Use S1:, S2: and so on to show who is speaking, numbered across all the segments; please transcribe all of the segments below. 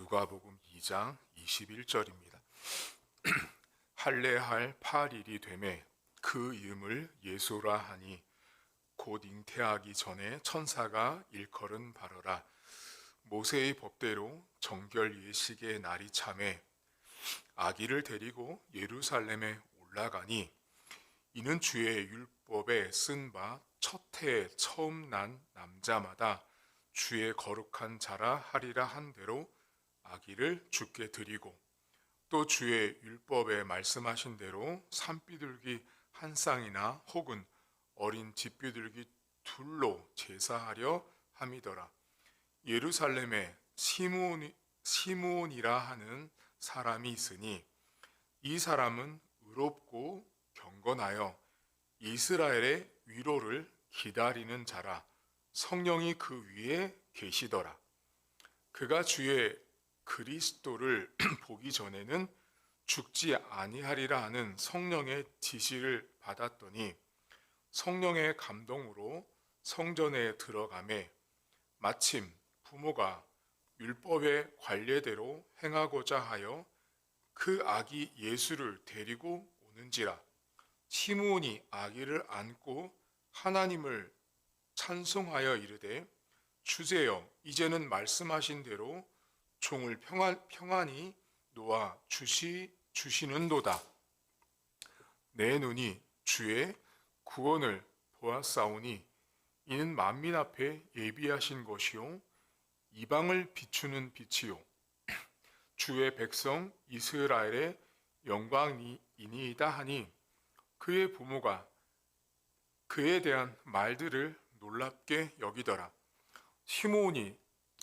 S1: 누가복음 2장 21절입니다. 할례할 8일이 되매 그 이름을 예수라 하니 곧 잉태하기 전에 천사가 일컬은 바로라. 모세의 법대로 정결 예식의 날이 차매 아기를 데리고 예루살렘에 올라가니 이는 주의 율법에 쓴 바 첫 해에 처음 난 남자마다 주의 거룩한 자라 하리라 한 대로 아기를 주께 드리고 또 주의 율법에 말씀하신 대로 산비둘기 한 쌍이나 혹은 어린 집비둘기 둘로 제사하려 함이더라. 예루살렘에 시므온이라 하는 사람이 있으니 이 사람은 의롭고 경건하여 이스라엘의 위로를 기다리는 자라. 성령이 그 위에 계시더라. 그가 주의 그리스도를 보기 전에는 죽지 아니하리라 하는 성령의 지시를 받았더니 성령의 감동으로 성전에 들어가매 마침 부모가 율법의 관례대로 행하고자 하여 그 아기 예수를 데리고 오는지라. 시므온이 아기를 안고 하나님을 찬송하여 이르되 주제여 이제는 말씀하신 대로 종을 평안히 놓아 주시는도다. 내 눈이 주의 구원을 보았사오니 이는 만민 앞에 예비하신 것이요 이방을 비추는 빛이요 주의 백성 이스라엘의 영광이니이다 하니 그의 부모가 그에 대한 말들을 놀랍게 여기더라. 시므온이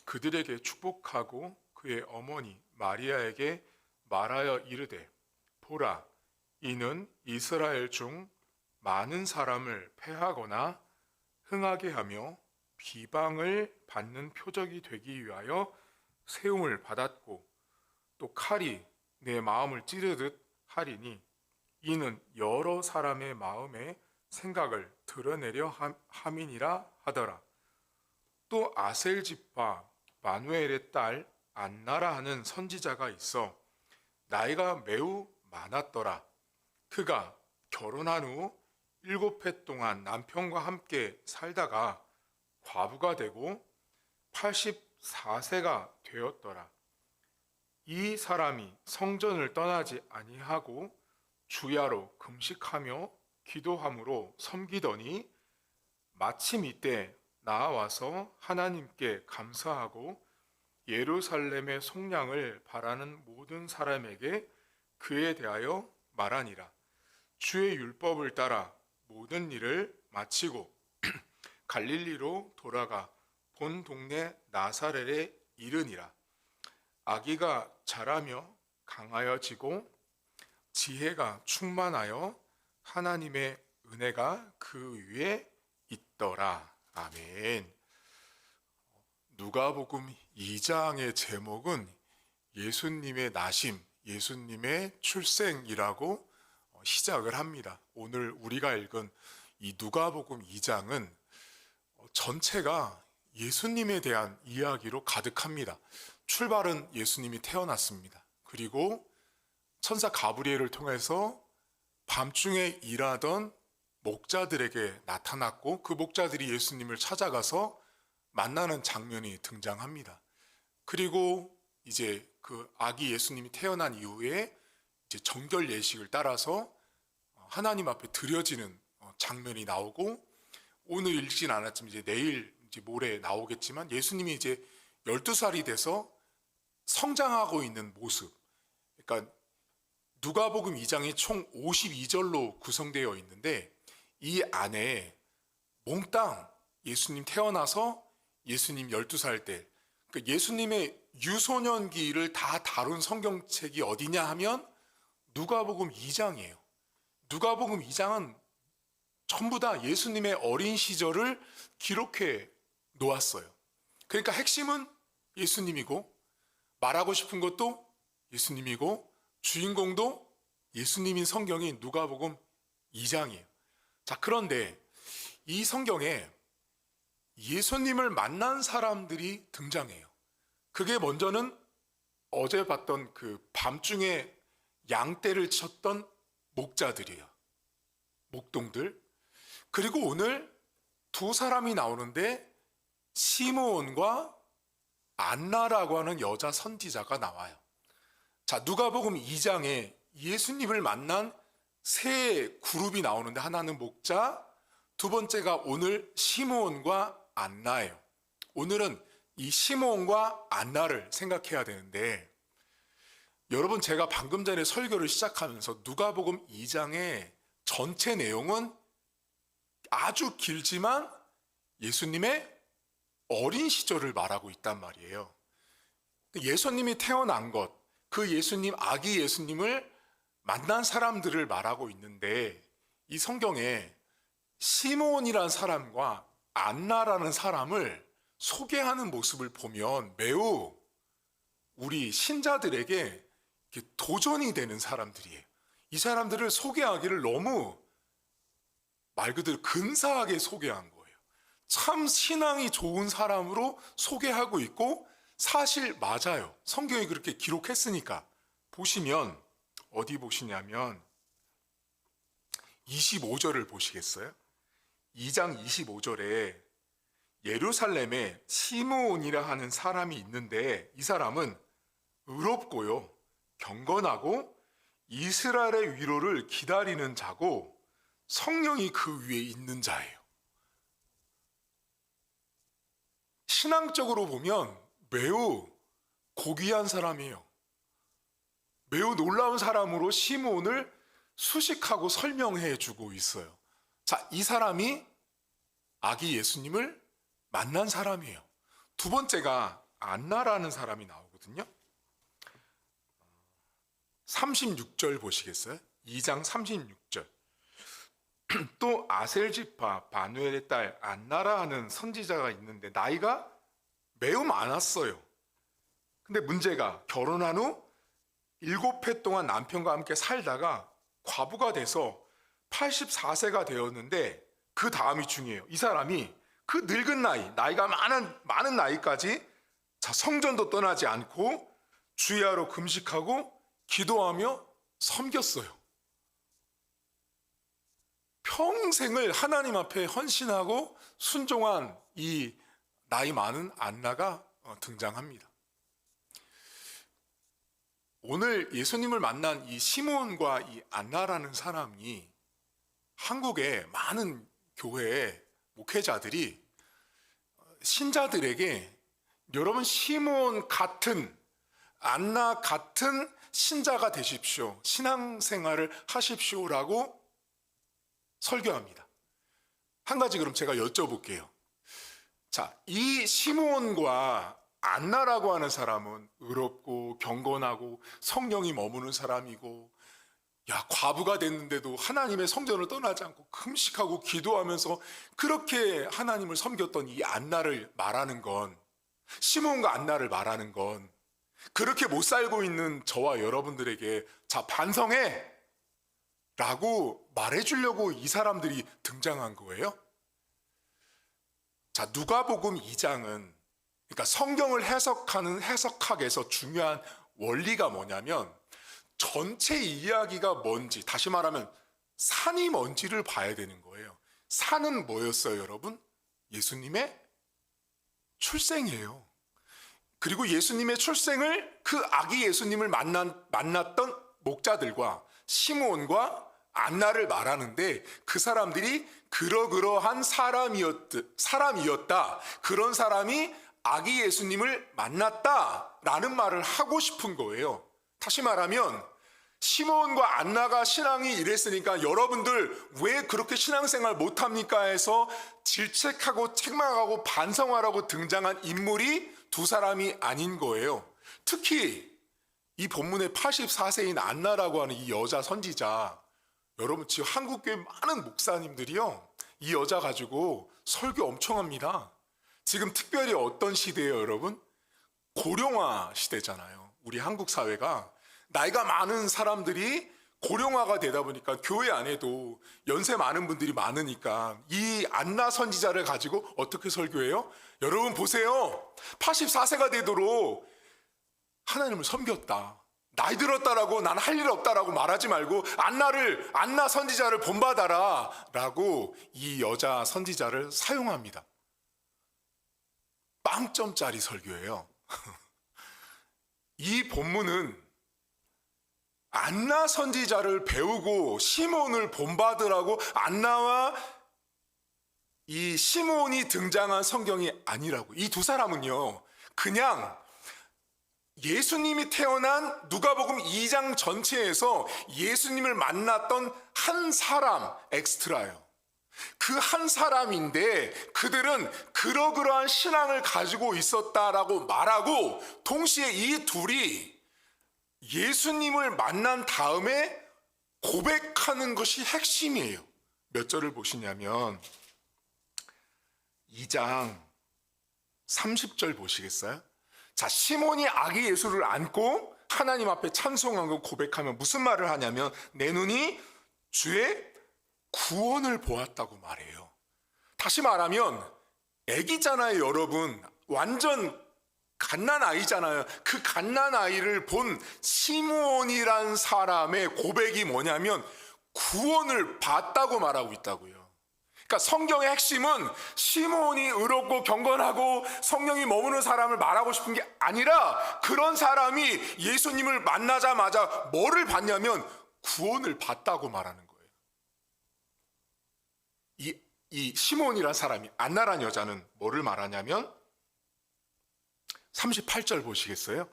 S1: 그들에게 축복하고 그의 어머니 마리아에게 말하여 이르되 보라 이는 이스라엘 중 많은 사람을 패하거나 흥하게 하며 비방을 받는 표적이 되기 위하여 세움을 받았고 또 칼이 내 마음을 찌르듯 하리니 이는 여러 사람의 마음에 생각을 드러내려 함이니라 하더라. 또 아셀 집파 마누엘의 딸 안나라 하는 선지자가 있어 나이가 매우 많았더라. 그가 결혼한 후 7해 동안 남편과 함께 살다가 과부가 되고 84세가 되었더라. 이 사람이 성전을 떠나지 아니하고 주야로 금식하며 기도함으로 섬기더니 마침 이때 나와서 하나님께 감사하고 예루살렘의 속량을 바라는 모든 사람에게 그에 대하여 말하니라. 주의 율법을 따라 모든 일을 마치고 갈릴리로 돌아가 본 동네 나사렛에 이르니라. 아기가 자라며 강하여지고 지혜가 충만하여 하나님의 은혜가 그 위에 있더라. 아멘. 누가복음 2장의 제목은 예수님의 나심, 예수님의 출생이라고 시작을 합니다. 오늘 우리가 읽은 이 누가복음 2장은 전체가 예수님에 대한 이야기로 가득합니다. 출발은 예수님이 태어났습니다. 그리고 천사 가브리엘을 통해서 밤중에 일하던 목자들에게 나타났고 그 목자들이 예수님을 찾아가서 만나는 장면이 등장합니다. 그리고 이제 그 아기 예수님이 태어난 이후에 이제 정결 예식을 따라서 하나님 앞에 드려지는 장면이 나오고 오늘 읽진 않았지만 이제 내일 이제 모레 나오겠지만 예수님이 이제 12살이 돼서 성장하고 있는 모습. 그러니까 누가복음 2장이 총 52절로 구성되어 있는데 이 안에 몽땅 예수님 태어나서 예수님 12살 때 그러니까 예수님의 유소년기를 다 다룬 성경책이 어디냐 하면 누가복음 2장이에요. 누가복음 2장은 전부 다 예수님의 어린 시절을 기록해 놓았어요. 그러니까 핵심은 예수님이고 말하고 싶은 것도 예수님이고 주인공도 예수님인 성경인 누가복음 2장이에요. 자, 그런데 이 성경에 예수님을 만난 사람들이 등장해요. 그게 먼저는 어제 봤던 그 밤중에 양떼를 쳤던 목자들이에요. 목동들. 그리고 오늘 두 사람이 나오는데 시므온과 안나라고 하는 여자 선지자가 나와요. 자, 누가복음 2장에 예수님을 만난 세 그룹이 나오는데 하나는 목자, 두 번째가 오늘 시므온과 안나예요. 오늘은 이 시므온과 안나를 생각해야 되는데, 여러분, 제가 방금 전에 설교를 시작하면서 누가복음 2장의 전체 내용은 아주 길지만 예수님의 어린 시절을 말하고 있단 말이에요. 예수님이 태어난 것, 그 예수님, 아기 예수님을 만난 사람들을 말하고 있는데, 이 성경에 시므온이라는 사람과 안나라는 사람을 소개하는 모습을 보면 매우 우리 신자들에게 도전이 되는 사람들이에요. 이 사람들을 소개하기를 너무 말 그대로 근사하게 소개한 거예요. 참 신앙이 좋은 사람으로 소개하고 있고, 사실 맞아요. 성경이 그렇게 기록했으니까. 보시면 어디 보시냐면 25절을 보시겠어요? 2장 25절에 예루살렘에 시므온이라 하는 사람이 있는데, 이 사람은 의롭고요, 경건하고 이스라엘의 위로를 기다리는 자고 성령이 그 위에 있는 자예요. 신앙적으로 보면 매우 고귀한 사람이에요. 매우 놀라운 사람으로 시므온을 수식하고 설명해 주고 있어요. 자, 이 사람이 아기 예수님을 만난 사람이에요. 두 번째가 안나라는 사람이 나오거든요. 36절 보시겠어요? 2장 36절. 또 아셀지파 바누엘의 딸 안나라 하는 선지자가 있는데 나이가 매우 많았어요. 근데 문제가 결혼한 후 7해 동안 남편과 함께 살다가 과부가 돼서 84세가 되었는데, 그 다음이 중요해요. 이 사람이 그 늙은 나이가 많은 나이까지 성전도 떠나지 않고 주야로 금식하고 기도하며 섬겼어요. 평생을 하나님 앞에 헌신하고 순종한 이 나이 많은 안나가 등장합니다. 오늘 예수님을 만난 이 시므온과 이 안나라는 사람이 한국의 많은 교회 목회자들이 신자들에게 여러분 시므온 같은, 안나 같은 신자가 되십시오, 신앙생활을 하십시오라고 설교합니다. 한 가지 그럼 제가 여쭤볼게요. 자, 이 시므온과 안나라고 하는 사람은 의롭고 경건하고 성령이 머무는 사람이고, 과부가 됐는데도 하나님의 성전을 떠나지 않고 금식하고 기도하면서 그렇게 하나님을 섬겼던 이 안나를 말하는 건, 시므온과 안나를 말하는 건 그렇게 못 살고 있는 저와 여러분들에게 자, 반성해 라고 말해주려고 이 사람들이 등장한 거예요. 자, 누가복음 2장은 그러니까 성경을 해석하는 해석학에서 중요한 원리가 뭐냐면, 전체 이야기가 뭔지, 다시 말하면 산이 뭔지를 봐야 되는 거예요. 산은 뭐였어요, 여러분? 예수님의 출생이에요. 그리고 예수님의 출생을, 그 아기 예수님을 만났던 목자들과 시므온과 안나를 말하는데, 그 사람들이 그러그러한 사람이었다. 그런 사람이 아기 예수님을 만났다라는 말을 하고 싶은 거예요. 다시 말하면 시므온과 안나가 신앙이 이랬으니까 여러분들 왜 그렇게 신앙생활 못합니까 해서 질책하고 책망하고 반성하라고 등장한 인물이 두 사람이 아닌 거예요. 특히 이 본문의 84세인 안나라고 하는 이 여자 선지자, 여러분 지금 한국교회 많은 목사님들이요, 이 여자 가지고 설교 엄청 합니다. 지금 특별히 어떤 시대예요, 여러분? 고령화 시대잖아요. 우리 한국 사회가 나이가 많은 사람들이 고령화가 되다 보니까 교회 안에도 연세 많은 분들이 많으니까 이 안나 선지자를 가지고 어떻게 설교해요? 여러분 보세요. 84세가 되도록 하나님을 섬겼다, 나이 들었다라고 난 할 일 없다라고 말하지 말고 안나 선지자를 본받아라 라고 이 여자 선지자를 사용합니다. 빵점짜리 설교예요. 이 본문은 안나 선지자를 배우고 시몬을 본받으라고 안나와 이 시몬이 등장한 성경이 아니라고. 이 두 사람은요, 그냥 예수님이 태어난 누가복음 2장 전체에서 예수님을 만났던 한 사람 엑스트라예요. 그 한 사람인데 그들은 그러그러한 신앙을 가지고 있었다라고 말하고, 동시에 이 둘이 예수님을 만난 다음에 고백하는 것이 핵심이에요. 몇 절을 보시냐면 2장 30절 보시겠어요? 자, 시몬이 아기 예수를 안고 하나님 앞에 찬송하고 고백하면 무슨 말을 하냐면, 내 눈이 주의 구원을 보았다고 말해요. 다시 말하면 애기잖아요, 여러분. 완전 갓난아이잖아요. 그 갓난아이를 본 시몬이란 사람의 고백이 뭐냐면 구원을 받다고 말하고 있다고요. 그러니까 성경의 핵심은 시몬이 의롭고 경건하고 성령이 머무는 사람을 말하고 싶은 게 아니라, 그런 사람이 예수님을 만나자마자 뭐를 받냐면 구원을 받다고 말하는 거예요. 이 시몬이란 사람이, 안나란 여자는 뭐를 말하냐면 38절 보시겠어요?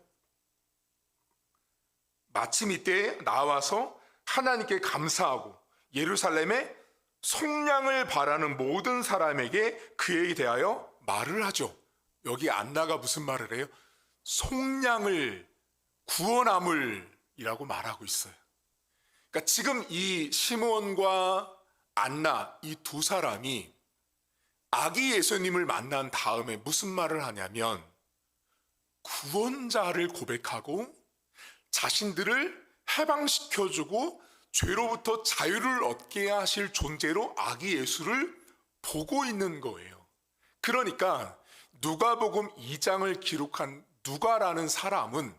S1: 마침 이때에 나와서 하나님께 감사하고 예루살렘에 속량을 바라는 모든 사람에게 그에 대하여 말을 하죠. 여기 안나가 무슨 말을 해요? 속량을, 구원함을 이라고 말하고 있어요. 그러니까 지금 이 시몬과 안나, 이 두 사람이 아기 예수님을 만난 다음에 무슨 말을 하냐면 구원자를 고백하고 자신들을 해방시켜주고 죄로부터 자유를 얻게 하실 존재로 아기 예수를 보고 있는 거예요. 그러니까 누가복음 2장을 기록한 누가라는 사람은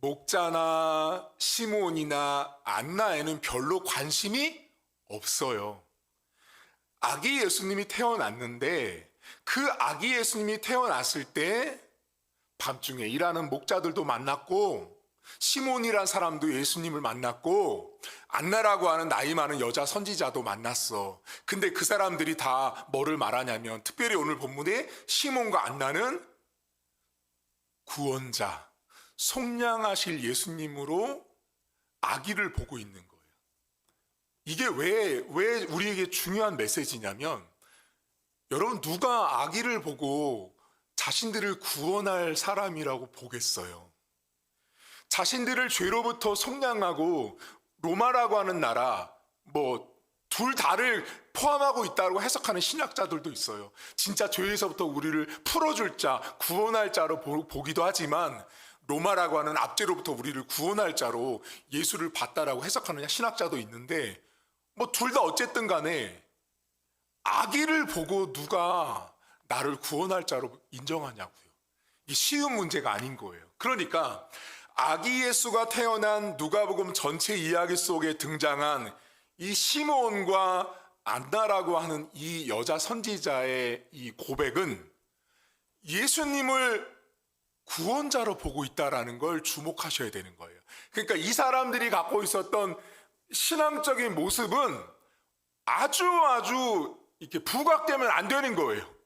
S1: 목자나 시몬이나 안나에는 별로 관심이 없어요. 아기 예수님이 태어났는데 그 아기 예수님이 태어났을 때 밤중에 일하는 목자들도 만났고, 시몬이란 사람도 예수님을 만났고, 안나라고 하는 나이 많은 여자 선지자도 만났어. 근데 그 사람들이 다 뭐를 말하냐면, 특별히 오늘 본문에 시몬과 안나는 구원자, 속량하실 예수님으로 아기를 보고 있는 거예요. 이게 왜 우리에게 중요한 메시지냐면, 여러분, 누가 아기를 보고 자신들을 구원할 사람이라고 보겠어요? 자신들을 죄로부터 속량하고, 로마라고 하는 나라, 둘 다를 포함하고 있다고 해석하는 신학자들도 있어요. 진짜 죄에서부터 우리를 풀어줄 자, 구원할 자로 보기도 하지만, 로마라고 하는 압제로부터 우리를 구원할 자로 예수를 봤다라고 해석하는 신학자도 있는데, 둘 다 어쨌든 간에 아기를 보고 누가 나를 구원할 자로 인정하냐고요. 이게 쉬운 문제가 아닌 거예요. 그러니까 아기 예수가 태어난 누가복음 전체 이야기 속에 등장한 이 시몬과 안나라고 하는 이 여자 선지자의 이 고백은 예수님을 구원자로 보고 있다라는 걸 주목하셔야 되는 거예요. 그러니까 이 사람들이 갖고 있었던 신앙적인 모습은 아주 이렇게 부각되면 안 되는 거예요.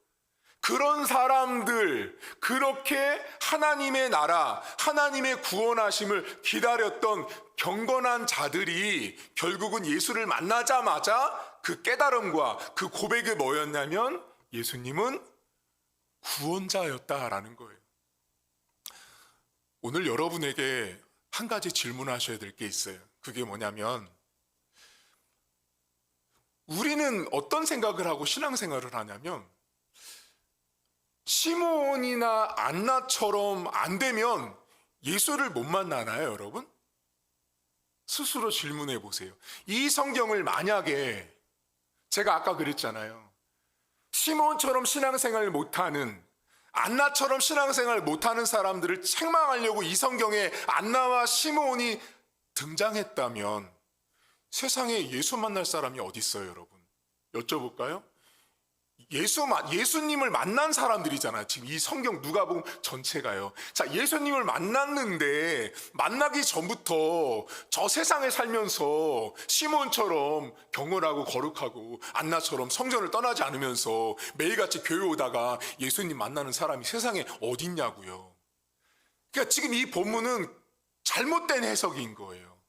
S1: 그런 사람들, 그렇게 하나님의 나라, 하나님의 구원하심을 기다렸던 경건한 자들이 결국은 예수를 만나자마자 그 깨달음과 그 고백이 뭐였냐면 예수님은 구원자였다라는 거예요. 오늘 여러분에게 한 가지 질문하셔야 될 게 있어요. 그게 뭐냐면, 우리는 어떤 생각을 하고 신앙생활을 하냐면, 시몬이나 안나처럼 안 되면 예수를 못 만나나요, 여러분? 스스로 질문해 보세요. 이 성경을 만약에 제가 아까 그랬잖아요. 시몬처럼 신앙생활을 못하는, 안나처럼 신앙생활 못하는 사람들을 책망하려고 이 성경에 안나와 시므온이 등장했다면 세상에 예수 만날 사람이 어디 있어요, 여러분? 여쭤볼까요? 예수님을 만난 사람들이잖아요. 지금 이 성경 누가복음 전체가요. 자, 예수님을 만났는데 만나기 전부터 저 세상에 살면서 시몬처럼 경건하고 거룩하고 안나처럼 성전을 떠나지 않으면서 매일같이 교회 오다가 예수님 만나는 사람이 세상에 어디 있냐고요. 그러니까 지금 이 본문은 잘못된 해석인 거예요.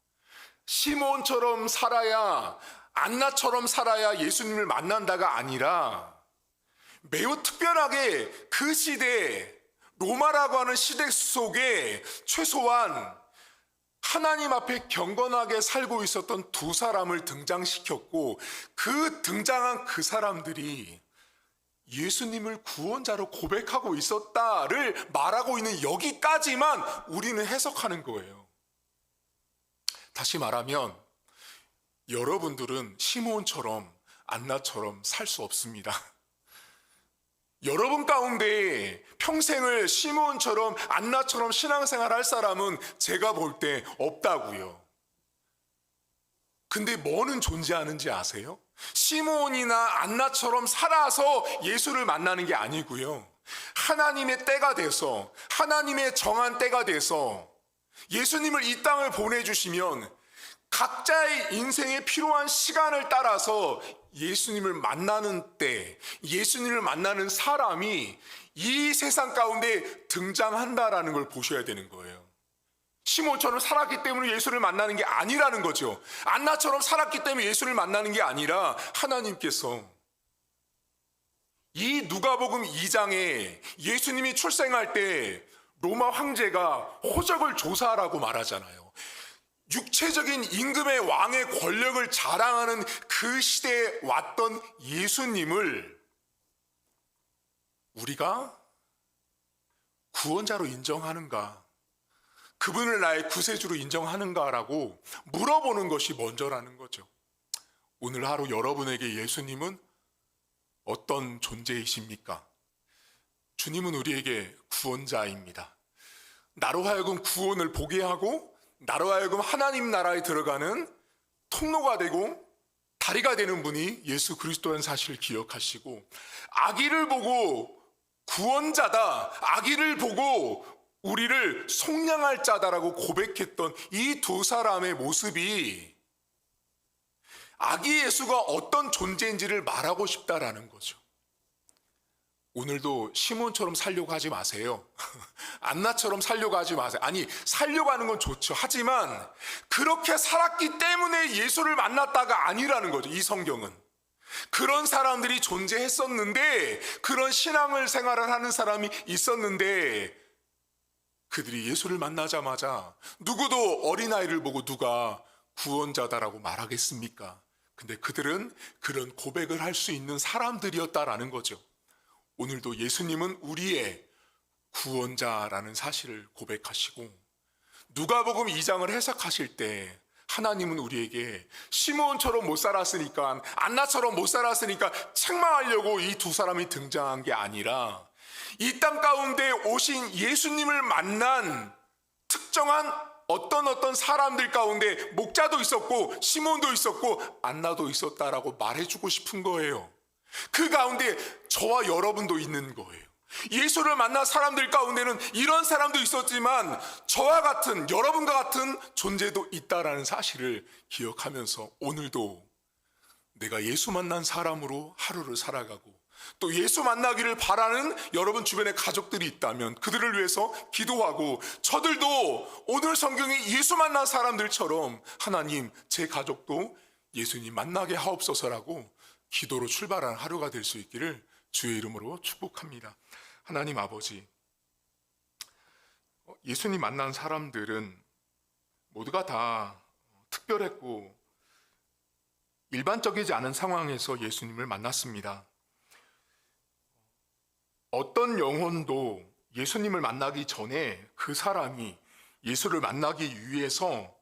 S1: 시몬처럼 살아야, 안나처럼 살아야 예수님을 만난다가 아니라 매우 특별하게 그 시대, 로마라고 하는 시대 속에 최소한 하나님 앞에 경건하게 살고 있었던 두 사람을 등장시켰고, 그 등장한 그 사람들이 예수님을 구원자로 고백하고 있었다를 말하고 있는 여기까지만 우리는 해석하는 거예요. 다시 말하면 여러분들은 시몬처럼 안나처럼 살 수 없습니다. 여러분 가운데 평생을 시므온처럼 안나처럼 신앙생활 할 사람은 제가 볼 때 없다고요. 근데 뭐는 존재하는지 아세요? 시므온이나 안나처럼 살아서 예수를 만나는 게 아니고요. 하나님의 때가 돼서, 하나님의 정한 때가 돼서 예수님을 이 땅을 보내주시면 각자의 인생에 필요한 시간을 따라서 예수님을 만나는 때, 예수님을 만나는 사람이 이 세상 가운데 등장한다라는 걸 보셔야 되는 거예요. 시몬처럼 살았기 때문에 예수를 만나는 게 아니라는 거죠. 안나처럼 살았기 때문에 예수를 만나는 게 아니라 하나님께서 이 누가복음 2장에 예수님이 출생할 때 로마 황제가 호적을 조사하라고 말하잖아요. 육체적인 임금의 왕의 권력을 자랑하는 그 시대에 왔던 예수님을 우리가 구원자로 인정하는가, 그분을 나의 구세주로 인정하는가라고 물어보는 것이 먼저라는 거죠. 오늘 하루 여러분에게 예수님은 어떤 존재이십니까? 주님은 우리에게 구원자입니다. 나로 하여금 구원을 보게 하고 나로 하여금 하나님 나라에 들어가는 통로가 되고 다리가 되는 분이 예수 그리스도라는 사실을 기억하시고, 아기를 보고 구원자다, 아기를 보고 우리를 속량할 자다라고 고백했던 이 두 사람의 모습이 아기 예수가 어떤 존재인지를 말하고 싶다라는 거죠. 오늘도 시몬처럼 살려고 하지 마세요. 안나처럼 살려고 하지 마세요. 아니, 살려고 하는 건 좋죠. 하지만 그렇게 살았기 때문에 예수를 만났다가 아니라는 거죠. 이 성경은 그런 사람들이 존재했었는데, 그런 신앙을 생활을 하는 사람이 있었는데, 그들이 예수를 만나자마자 누구도 어린아이를 보고 누가 구원자다라고 말하겠습니까? 근데 그들은 그런 고백을 할 수 있는 사람들이었다라는 거죠. 오늘도 예수님은 우리의 구원자라는 사실을 고백하시고, 누가복음 2장을 해석하실 때 하나님은 우리에게 시므온처럼 못 살았으니까, 안나처럼 못 살았으니까 책망하려고 이 두 사람이 등장한 게 아니라 이 땅 가운데 오신 예수님을 만난 특정한 어떤 사람들 가운데 목자도 있었고 시몬도 있었고 안나도 있었다라고 말해주고 싶은 거예요. 그 가운데 저와 여러분도 있는 거예요. 예수를 만난 사람들 가운데는 이런 사람도 있었지만 저와 같은, 여러분과 같은 존재도 있다라는 사실을 기억하면서 오늘도 내가 예수 만난 사람으로 하루를 살아가고, 또 예수 만나기를 바라는 여러분 주변에 가족들이 있다면 그들을 위해서 기도하고, 저들도 오늘 성경에 예수 만난 사람들처럼 하나님, 제 가족도 예수님 만나게 하옵소서라고 기도로 출발한 하루가 될 수 있기를 주의 이름으로 축복합니다. 하나님 아버지, 예수님 만난 사람들은 모두가 다 특별했고 일반적이지 않은 상황에서 예수님을 만났습니다. 어떤 영혼도 예수님을 만나기 전에 그 사람이 예수를 만나기 위해서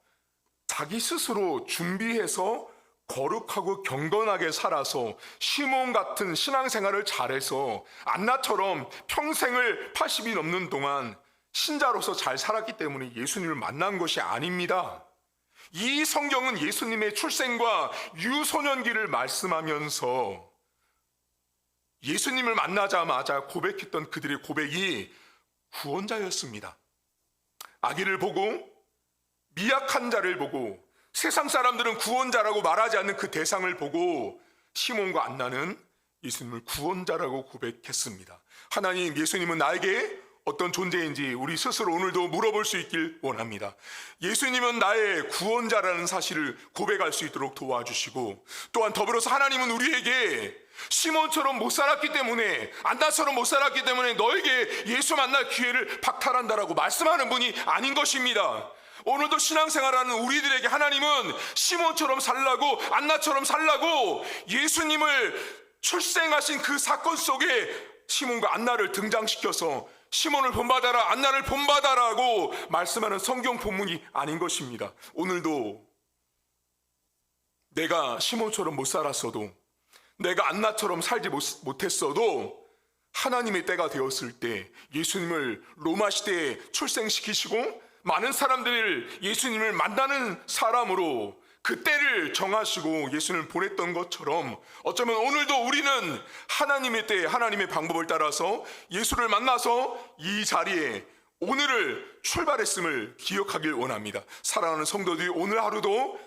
S1: 자기 스스로 준비해서 거룩하고 경건하게 살아서 시몬 같은 신앙생활을 잘해서 안나처럼 평생을 80이 넘는 동안 신자로서 잘 살았기 때문에 예수님을 만난 것이 아닙니다. 이 성경은 예수님의 출생과 유소년기를 말씀하면서 예수님을 만나자마자 고백했던 그들의 고백이 구원자였습니다. 아기를 보고, 미약한 자를 보고, 세상 사람들은 구원자라고 말하지 않는 그 대상을 보고 시몬과 안나는 예수님을 구원자라고 고백했습니다. 하나님, 예수님은 나에게 어떤 존재인지 우리 스스로 오늘도 물어볼 수 있길 원합니다. 예수님은 나의 구원자라는 사실을 고백할 수 있도록 도와주시고, 또한 더불어서 하나님은 우리에게 시몬처럼 못 살았기 때문에, 안나처럼 못 살았기 때문에 너에게 예수 만날 기회를 박탈한다라고 말씀하는 분이 아닌 것입니다. 오늘도 신앙생활하는 우리들에게 하나님은 시몬처럼 살라고, 안나처럼 살라고 예수님을 출생하신 그 사건 속에 시몬과 안나를 등장시켜서 시몬을 본받아라, 안나를 본받아라고 말씀하는 성경 본문이 아닌 것입니다. 오늘도 내가 시몬처럼 못 살았어도, 내가 안나처럼 살지 못했어도 하나님의 때가 되었을 때 예수님을 로마 시대에 출생시키시고 많은 사람들을 예수님을 만나는 사람으로 그 때를 정하시고 예수님을 보냈던 것처럼, 어쩌면 오늘도 우리는 하나님의 때, 하나님의 방법을 따라서 예수를 만나서 이 자리에 오늘을 출발했음을 기억하길 원합니다. 사랑하는 성도들이 오늘 하루도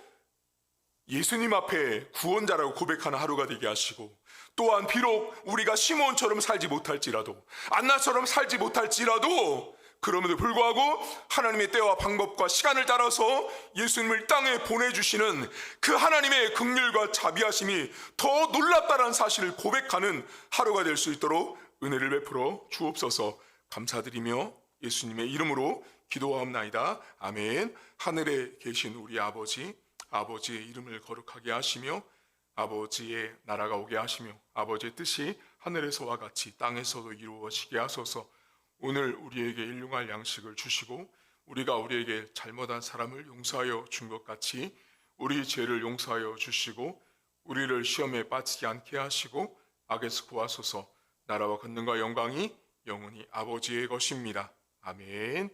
S1: 예수님 앞에 구원자라고 고백하는 하루가 되게 하시고, 또한 비록 우리가 시몬처럼 살지 못할지라도, 안나처럼 살지 못할지라도, 그럼에도 불구하고 하나님의 때와 방법과 시간을 따라서 예수님을 땅에 보내주시는 그 하나님의 긍휼과 자비하심이 더 놀랍다는 사실을 고백하는 하루가 될 수 있도록 은혜를 베풀어 주옵소서. 감사드리며 예수님의 이름으로 기도하옵나이다. 아멘. 하늘에 계신 우리 아버지, 아버지의 이름을 거룩하게 하시며 아버지의 나라가 오게 하시며 아버지의 뜻이 하늘에서와 같이 땅에서도 이루어지게 하소서. 오늘 우리에게 일용할 양식을 주시고 우리가 우리에게 잘못한 사람을 용서하여 준 것 같이 우리 죄를 용서하여 주시고 우리를 시험에 빠지지 않게 하시고 악에서 구하소서. 나라와 권능과 영광이 영원히 아버지의 것입니다. 아멘.